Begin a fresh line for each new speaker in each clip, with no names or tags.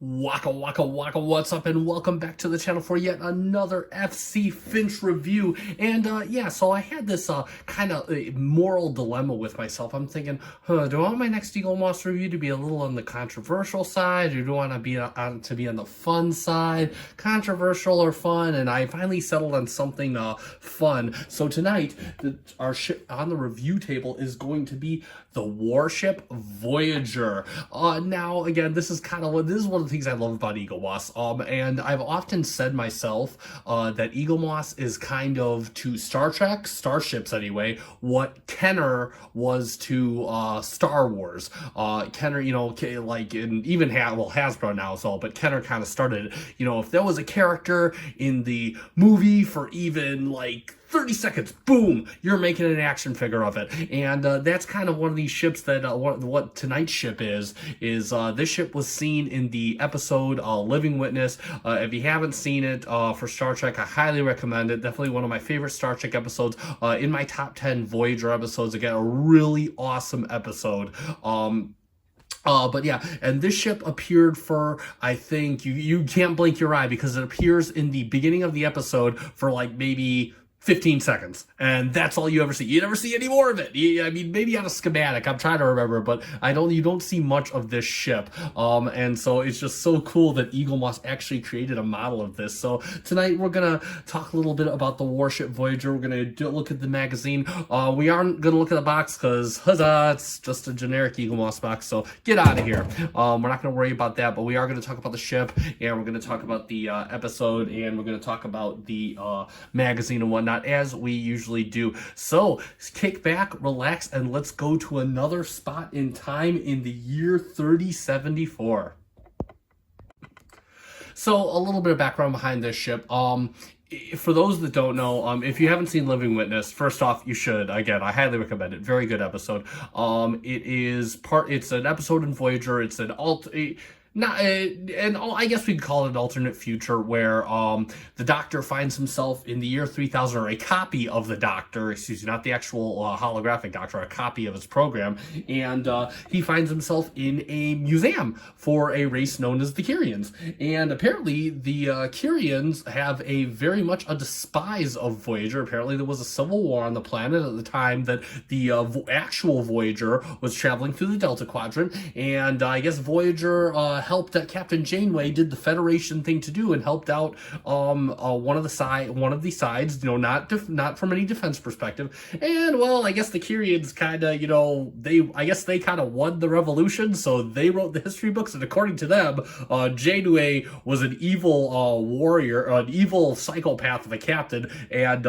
Waka waka waka, what's up, and welcome back to the channel for yet another FC Finch review. And yeah, so I had this kind of moral dilemma with myself. I'm thinking, do I want my next Eaglemoss review to be a little on the controversial side, or do I want to be on the fun side? Controversial or fun? And I finally settled on something fun. So tonight, our ship on the review table is going to be the Warship Voyager. Now again, this is one of the things I love about Eaglemoss. And I've often said myself that Eaglemoss is kind of to Star Trek, starships anyway, what Kenner was to Star Wars. Kenner, you know, like even Hasbro now as well, but Kenner kind of started it. You know, if there was a character in the movie for even like 30 seconds, boom, you're making an action figure of it. And that's kind of one of these ships that what tonight's ship is this ship was seen in the episode Living Witness. If you haven't seen it for Star Trek, I highly recommend it. Definitely one of my favorite Star Trek episodes, in my top 10 Voyager episodes. Again, a really awesome episode. But yeah, and this ship appeared for, I think, you can't blink your eye because it appears in the beginning of the episode for like maybe 15 seconds, and that's all you ever see. You never see any more of it. I mean, maybe on a schematic, I'm trying to remember, but you don't see much of this ship. And so it's just so cool that Eaglemoss actually created a model of this. So tonight we're gonna talk a little bit about the Warship Voyager. We're gonna look at the magazine. We aren't gonna look at the box because huzzah, it's just a generic Eaglemoss box, so get out of here. We're not gonna worry about that, but we are gonna talk about the ship, and we're gonna talk about the episode, and we're gonna talk about the magazine and whatnot, as we usually do. So kick back, relax, and let's go to another spot in time in the year 3074. So a little bit of background behind this ship. For those that don't know, if you haven't seen Living Witness, first off, you should. Again, I highly recommend it. Very good episode. It's an episode in Voyager. It's an I guess we could call it an alternate future where the Doctor finds himself in the year 3000, or a copy of the Doctor, excuse me, not the actual holographic Doctor, a copy of his program, and he finds himself in a museum for a race known as the Kyrians. And apparently the Kyrians have very much a despise of Voyager. Apparently there was a civil war on the planet at the time that the actual Voyager was traveling through the Delta Quadrant, and I guess Voyager helped Captain Janeway did the Federation thing to do and helped out one of the sides, you know, not from any defense perspective. And well, I guess the Kyrians kind of, you know, they kind of won the revolution, so they wrote the history books, and according to them, Janeway was an evil warrior, an evil psychopath of a captain, and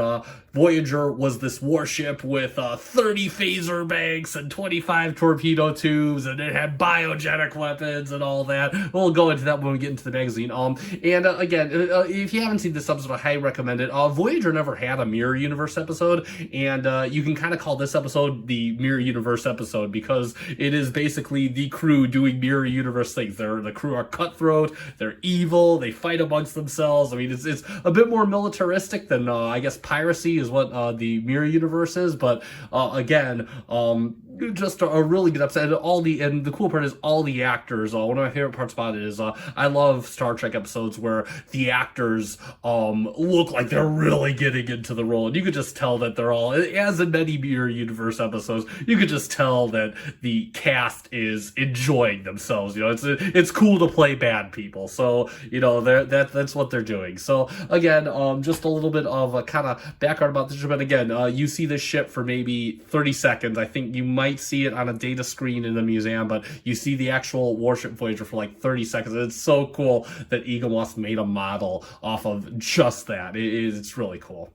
Voyager was this warship with 30 phaser banks and 25 torpedo tubes, and it had biogenic weapons and all that. We'll go into that when we get into the magazine. Again, if you haven't seen this episode, I highly recommend it. Voyager never had a Mirror Universe episode, and you can kind of call this episode the Mirror Universe episode because it is basically the crew doing Mirror Universe things. The crew are cutthroat, they're evil, they fight amongst themselves. I mean, it's a bit more militaristic than I guess piracy is what the Mirror Universe is, but again, just a really good episode. And the cool part is all the actors. One of my favorite parts about it is I love Star Trek episodes where the actors look like they're really getting into the role, and you could just tell that they're all, as in many Mirror Universe episodes, you could just tell that the cast is enjoying themselves. You know, it's cool to play bad people, so you know that's what they're doing. So again, just a little bit of a kind of background about this ship. But again, you see this ship for maybe 30 seconds. I think you might see it on a data screen in the museum, but you see the actual Warship Voyager for like 30 seconds. And it's so cool that Eaglemoss made a model off of just that. It's really cool.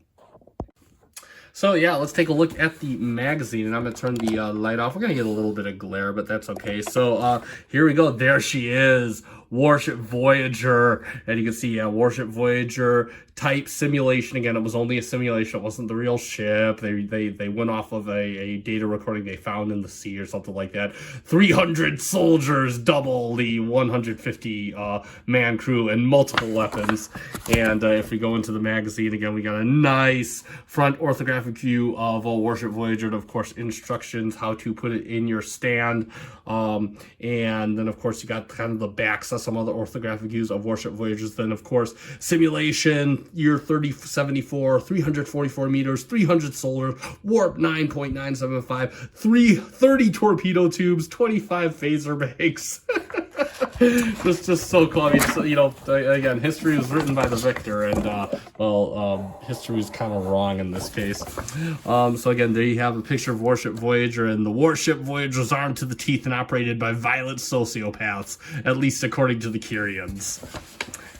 So yeah, let's take a look at the magazine, and I'm going to turn the light off. We're going to get a little bit of glare, but that's okay. So here we go. There she is, Warship Voyager. And you can see, Warship Voyager type simulation. Again, it was only a simulation. It wasn't the real ship. They went off of a data recording they found in the sea or something like that. 300 soldiers, double the 150 man crew, and multiple weapons. And if we go into the magazine again, we got a nice front orthographic view of a Warship Voyager, and of course instructions how to put it in your stand. And then of course you got kind of the backs some other orthographic views of Warship Voyagers. Then, of course, simulation, year 3074, 344 meters, 300 solar, warp 9.975, 30 torpedo tubes, 25 phaser banks. just so cool. I mean, so, you know, again, history was written by the victor, and history was kind of wrong in this case. So again, there you have a picture of Warship Voyager, and the Warship Voyager is armed to the teeth and operated by violent sociopaths, at least according to the Kyrians.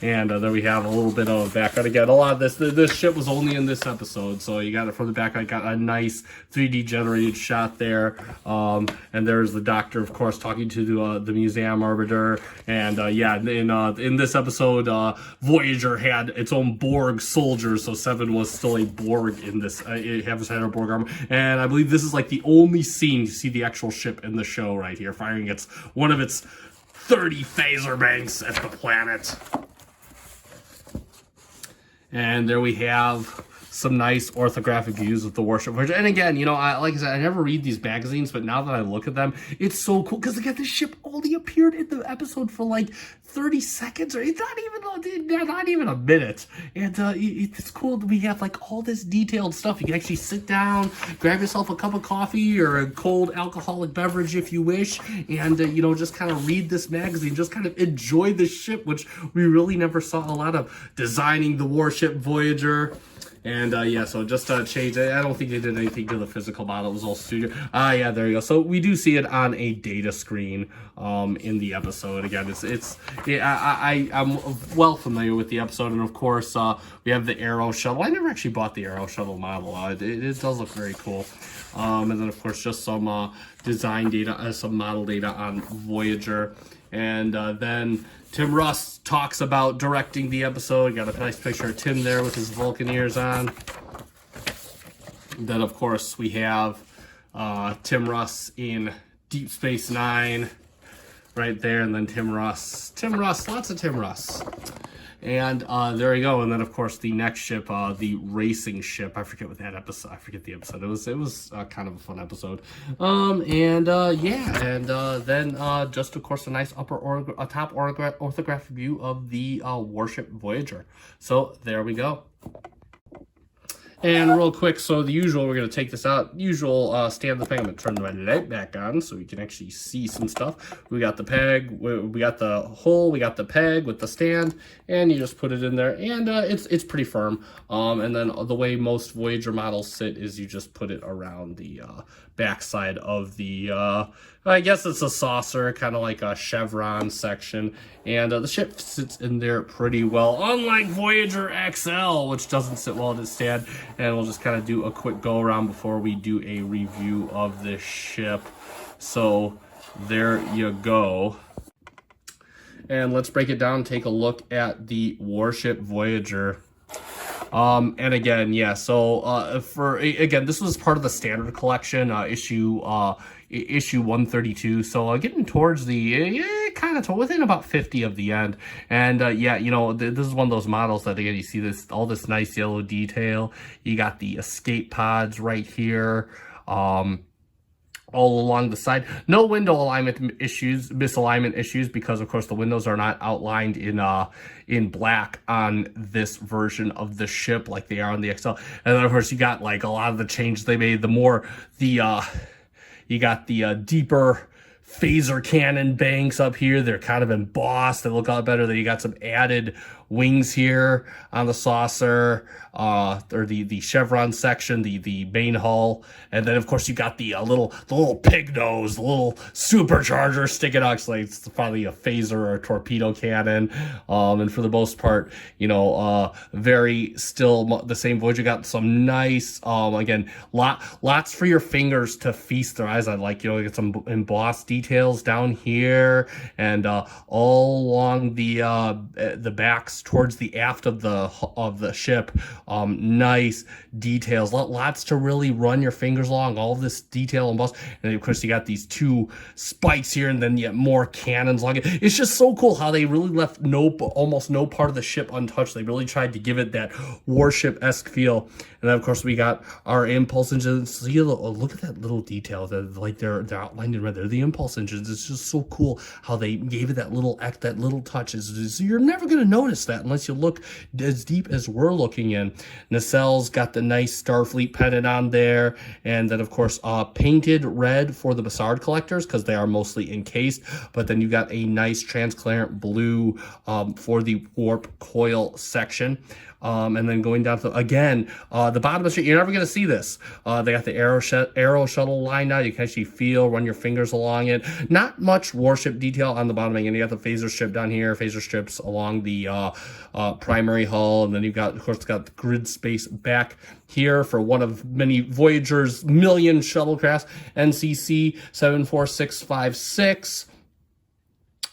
And there we have a little bit of background. Again, a lot of this ship was only in this episode, so you got it from the back. I got a nice 3D generated shot there. And there's the Doctor, of course, talking to the museum arbiter. And in this episode, Voyager had its own Borg soldiers, so Seven was still a Borg in this. It had a Borg armor, and I believe this is like the only scene to see the actual ship in the show right here, firing one of its 30 phaser banks at the planet. And there we have some nice orthographic views of the Warship Voyager. And again, you know, like I said, I never read these magazines, but now that I look at them, it's so cool. Because again, this ship only appeared in the episode for like 30 seconds, or it's not even a minute. And it's cool that we have like all this detailed stuff. You can actually sit down, grab yourself a cup of coffee or a cold alcoholic beverage if you wish, and you know, just kind of read this magazine, just kind of enjoy the ship, which we really never saw a lot of designing the Warship Voyager. And so just change it. I don't think they did anything to the physical model. It was all studio. Yeah, there you go. So we do see it on a data screen in the episode. Again, I'm well familiar with the episode, and of course we have the Arrow shuttle. I never actually bought the Arrow shuttle model. It does look very cool. And then of course just some design data, some model data on Voyager. And then Tim Russ talks about directing the episode. Got a nice picture of Tim there with his Vulcan ears on. Then, of course, we have Tim Russ in Deep Space Nine right there. And then Tim Russ, lots of Tim Russ. And there you go. And then, of course, the next ship, the racing ship. I forget what that episode. I forget the episode. It was kind of a fun episode. Then just of course a nice top orthographic view of the Warship Voyager. So there we go. And real quick, so the usual, we're going to take this out. Usual stand the thing. I'm going to turn my light back on so we can actually see some stuff. We got the peg, we got the hole, we got the peg with the stand, and you just put it in there, and it's pretty firm. And then the way most Voyager models sit is you just put it around the backside of the, I guess it's a saucer, kind of like a chevron section, and the ship sits in there pretty well, unlike Voyager XL, which doesn't sit well in its stand. And we'll just kind of do a quick go around before we do a review of this ship. So there you go. And let's break it down and take a look at the Warship Voyager. And again, yeah, so again, this was part of the standard collection, issue 132. So getting towards the kind of within about 50 of the end. And yeah, you know, this is one of those models that again, you see all this nice yellow detail. You got the escape pods right here. All along the side. No window misalignment issues, because of course the windows are not outlined in black on this version of the ship like they are on the XL. And then of course you got like a lot of the changes they made. You got the deeper phaser cannon banks up here. They're kind of embossed. They look a lot better. Then you got some added wings here on the saucer, or the chevron section, the main hull, and then of course you got the little pig nose, the little supercharger sticking out. Like it's probably a phaser or a torpedo cannon. And for the most part, you know, very still the same Voyager. Got some nice, again, lots for your fingers to feast their eyes on. Like, you know, get some embossed details down here and all along the back aft, towards the aft of the ship. Nice details, lots to really run your fingers along, all this detail and boss. And then of course you got these two spikes here, and then you get more cannons along it. It's just so cool how they really left almost no part of the ship untouched. They really tried to give it that warship-esque feel. And then of course we got our impulse engines. See, look at that little detail, that like they're outlined in red. They're the impulse engines. It's just so cool how they gave it that little touch. You're never going to notice that unless you look as deep as we're looking in. Nacelles got the nice Starfleet pennant on there, and then of course painted red for the Bassard collectors because they are mostly encased, but then you got a nice transparent blue for the warp coil section. And then going down to, again, the bottom of the ship, you're never going to see this. They got the arrow shuttle line now. You can actually run your fingers along it. Not much warship detail on the bottom. Again, you got the phaser strip down here, phaser strips along the primary hull. And then you've got, of course, got the grid space back here for one of many Voyager's million shuttlecrafts, NCC 74656.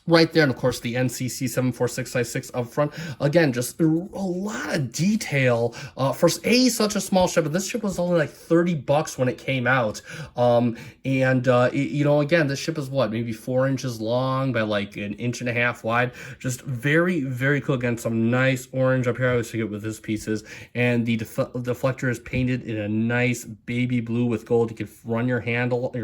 Right there, and of course the NCC 74656 up front. Again, just a lot of detail for such a small ship. But this ship was only like $30 when it came out. You know, again, this ship is what, maybe 4 inches long by like 1.5 inches wide. Just very, very cool. Again, some nice orange up here. I always forget what this piece is. And the deflector is painted in a nice baby blue with gold. You can run your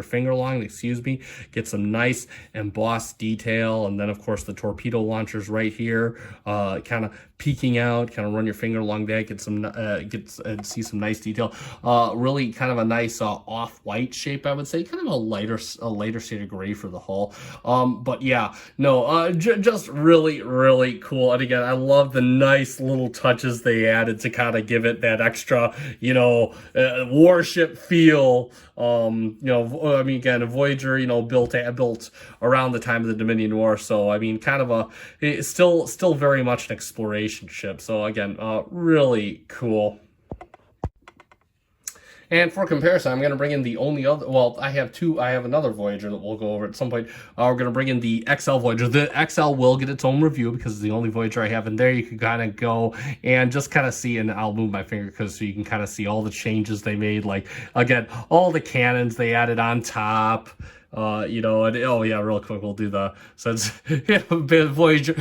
finger along. Excuse me. Get some nice embossed detail. And then, of course, the torpedo launchers right here, kind of peeking out. Kind of run your finger along that, see some nice detail. Really kind of a nice off-white shape, I would say. Kind of a lighter shade of gray for the hull. But yeah, no, just really, really cool. And again, I love the nice little touches they added to kind of give it that extra, you know, warship feel. You know, I mean, again, a Voyager, you know, built around the time of the Dominion War. So, I mean, kind of it's still very much an exploration ship. So, again, really cool. And for comparison, I'm going to bring in the only other, well, I have another Voyager that we'll go over at some point. We're going to bring in the XL Voyager. The XL will get its own review because it's the only Voyager I have in there. You can kind of go and just kind of see, and I'll move my finger so you can kind of see all the changes they made. Like, again, all the cannons they added on top. You know, and oh yeah, real quick, we'll do Voyager,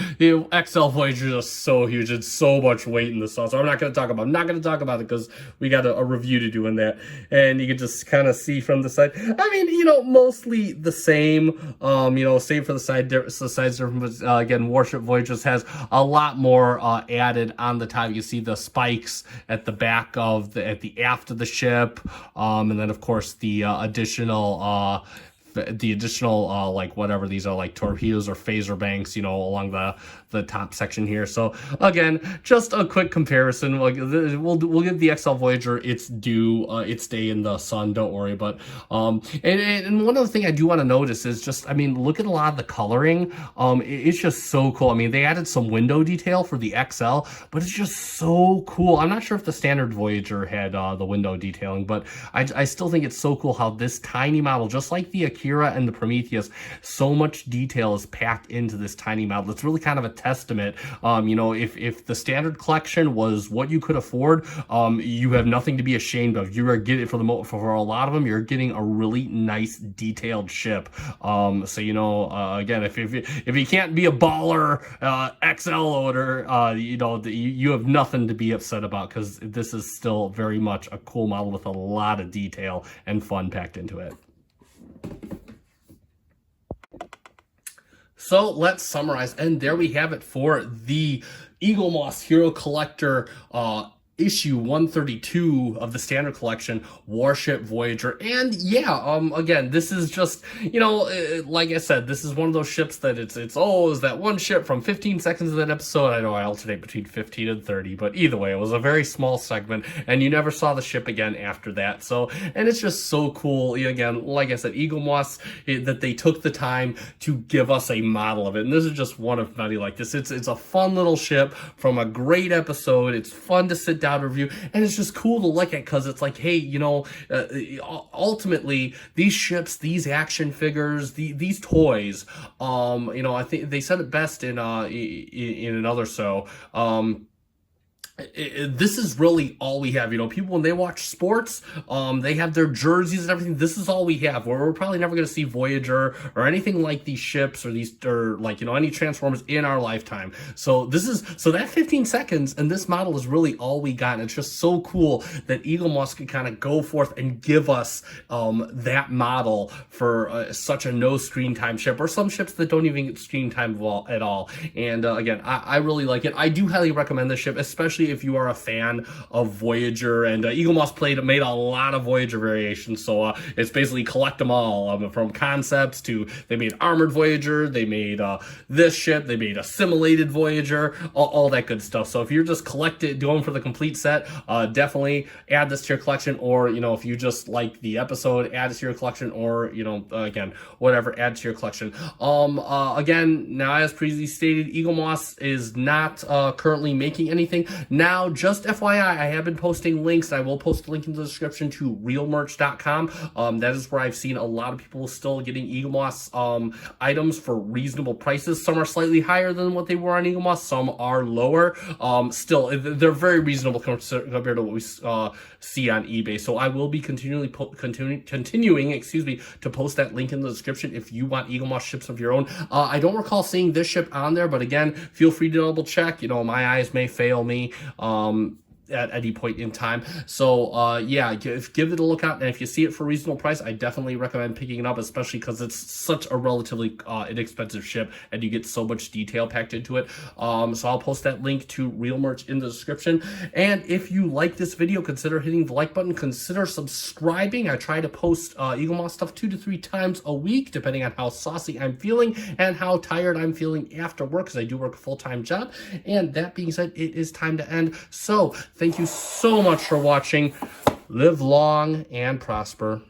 XL Voyager is just so huge. It's so much weight in the sauce. So I'm not going to talk about it because we got a review to do in that. And you can just kind of see from the side. I mean, you know, mostly the same. You know, same for the sides different. But again, Warship Voyager has a lot more added on the top. You see the spikes at the back of at the aft of the ship, and then of course the additional. Like whatever these are, like torpedoes or phaser banks, you know, along the top section here. So again, just a quick comparison. Like we'll give the XL Voyager its day in the sun. Don't worry. But and one other thing I do want to notice is just, I mean, look at a lot of the coloring. It's just so cool. I mean, they added some window detail for the XL, but it's just so cool. I'm not sure if the standard Voyager had the window detailing, but I still think it's so cool how this tiny model, just like the Akira and the Prometheus, so much detail is packed into this tiny model. It's really kind of a testament. You know, if the standard collection was what you could afford, you have nothing to be ashamed of. You are getting, for a lot of them, you're getting a really nice detailed ship. So you know, again, if you can't be a baller XL owner, you know, you have nothing to be upset about, because this is still very much a cool model with a lot of detail and fun packed into it. So let's summarize, and there we have it for the Eaglemoss Hero Collector issue 132 of the standard collection, Warship Voyager. And yeah, again, this is just, you know, like I said, this is one of those ships that it's is that one ship from 15 seconds of that episode. I know I alternate between 15 and 30, but either way, it was a very small segment, and you never saw the ship again after that. So, and it's just so cool. Again, like I said, Eaglemoss, that they took the time to give us a model of it. And this is just one of many like this. It's a fun little ship from a great episode. It's fun to sit down screenshot review, and it's just cool to look at because it's like, hey, you know, ultimately these ships, these action figures, these toys, you know, I think they said it best in another show. This is really all we have. You know, people, when they watch sports, they have their jerseys and everything. This is all we have. We're probably never going to see Voyager or anything like these ships or like, you know, any Transformers in our lifetime. So that 15 seconds and this model is really all we got. And it's just so cool that Eaglemoss could kind of go forth and give us that model for such a no screen time ship, or some ships that don't even get screen time at all. And again, I really like it. I do highly recommend this ship, especially if you are a fan of Voyager, and Eaglemoss made a lot of Voyager variations, so it's basically collect them all, from concepts to, they made Armored Voyager, they made this ship, they made Assimilated Voyager, all that good stuff. So if you're just going for the complete set, definitely add this to your collection, or, you know, if you just like the episode, add it to your collection, or, you know, again, whatever, add to your collection. Again, now as previously stated, Eaglemoss is not currently making anything. Now, just FYI, I have been posting links. I will post a link in the description to realmerch.com. That is where I've seen a lot of people still getting Eaglemoss items for reasonable prices. Some are slightly higher than what they were on Eaglemoss. Some are lower. Still, they're very reasonable compared to what we see on eBay. So I will be continuing, to post that link in the description if you want Eaglemoss ships of your own. I don't recall seeing this ship on there, but again, feel free to double check. You know, my eyes may fail me at any point in time. So yeah, give it a look out, and if you see it for a reasonable price, I definitely recommend picking it up, especially because it's such a relatively inexpensive ship and you get so much detail packed into it. So I'll post that link to Real Merch in the description. And if you like this video, consider hitting the like button, consider subscribing. I try to post Eaglemoss stuff 2 to 3 times a week, depending on how saucy I'm feeling and how tired I'm feeling after work, because I do work a full-time job. And that being said, it is time to end. So thank you so much for watching. Live long and prosper.